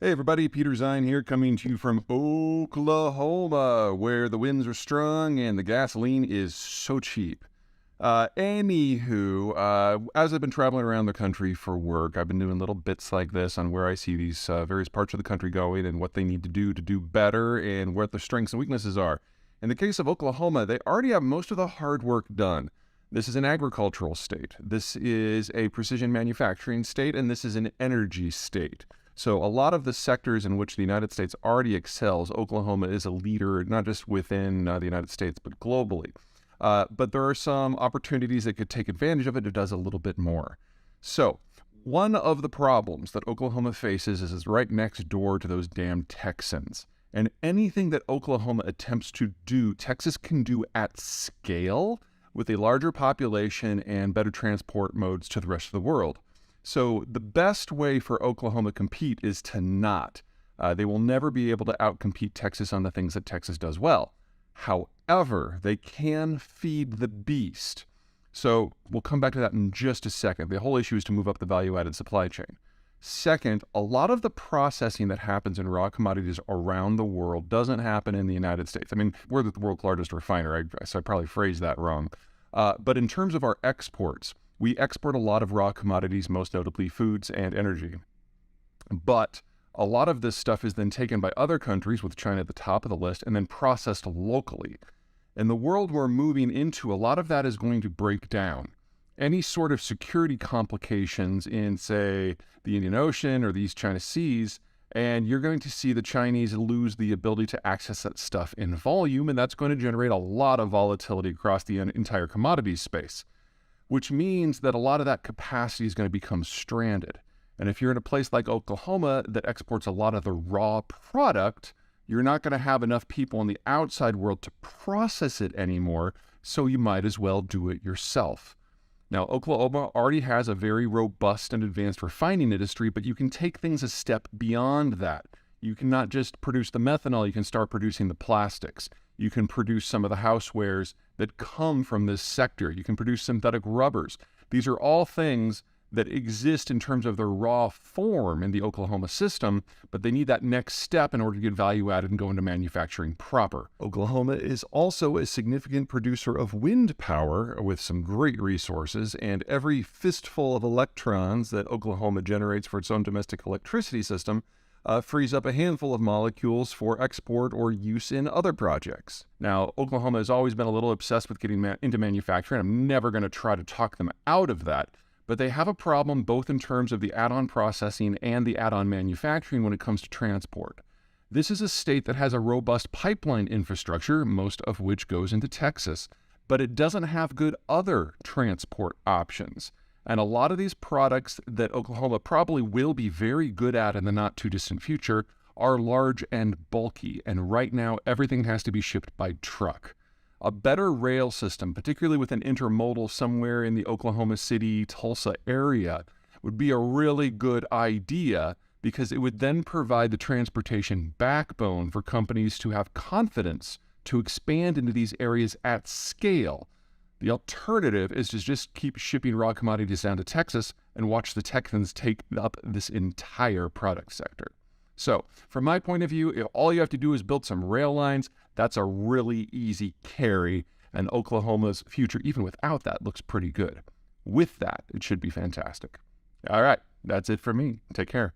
Hey everybody, Peter Zeihan here, coming to you from Oklahoma, where the winds are strong and the gasoline is so cheap. As I've been traveling around the country for work, I've been doing little bits like this on where I see these various parts of the country going and what they need to do better and what their strengths and weaknesses are. In the case of Oklahoma, they already have most of the hard work done. This is an agricultural state. This is a precision manufacturing state, and this is an energy state. So a lot of the sectors in which the United States already excels, Oklahoma is a leader, not just within the United States, but globally. But there are some opportunities that could take advantage of it. It does a little bit more. So one of the problems that Oklahoma faces is it's right next door to those damn Texans. And anything that Oklahoma attempts to do, Texas can do at scale with a larger population and better transport modes to the rest of the world. So the best way for Oklahoma to compete is to not. They will never be able to outcompete Texas on the things that Texas does well. However, they can feed the beast. So we'll come back to that in just a second. The whole issue is to move up the value-added supply chain. Second, a lot of the processing that happens in raw commodities around the world doesn't happen in the United States. I mean, we're the world's largest refiner, so I probably phrased that wrong. But in terms of our exports, we export a lot of raw commodities, most notably foods and energy. But a lot of this stuff is then taken by other countries, with China at the top of the list, and then processed locally. In the world we're moving into, a lot of that is going to break down. Any sort of security complications in, say, the Indian Ocean or the East China Seas, and you're going to see the Chinese lose the ability to access that stuff in volume, and that's going to generate a lot of volatility across the entire commodities space, which means that a lot of that capacity is going to become stranded. And if you're in a place like Oklahoma that exports a lot of the raw product, you're not going to have enough people in the outside world to process it anymore, so you might as well do it yourself. Now, Oklahoma already has a very robust and advanced refining industry, but you can take things a step beyond that. You can not just produce the methanol, you can start producing the plastics. You can produce some of the housewares that come from this sector. You can produce synthetic rubbers. These are all things that exist in terms of their raw form in the Oklahoma system, but they need that next step in order to get value added and go into manufacturing proper. Oklahoma is also a significant producer of wind power with some great resources, and every fistful of electrons that Oklahoma generates for its own domestic electricity system frees up a handful of molecules for export or use in other projects. Now, Oklahoma has always been a little obsessed with getting into manufacturing. I'm never going to try to talk them out of that, but they have a problem both in terms of the add-on processing and the add-on manufacturing when it comes to transport. This is a state that has a robust pipeline infrastructure, most of which goes into Texas, but it doesn't have good other transport options. And a lot of these products that Oklahoma probably will be very good at in the not too distant future are large and bulky, and right now everything has to be shipped by truck. A better rail system, particularly with an intermodal somewhere in the Oklahoma City, Tulsa area, would be a really good idea, because it would then provide the transportation backbone for companies to have confidence to expand into these areas at scale. The alternative is to just keep shipping raw commodities down to Texas and watch the Texans take up this entire product sector. So, from my point of view, if all you have to do is build some rail lines, that's a really easy carry, and Oklahoma's future, even without that, looks pretty good. With that, it should be fantastic. All right, that's it for me. Take care.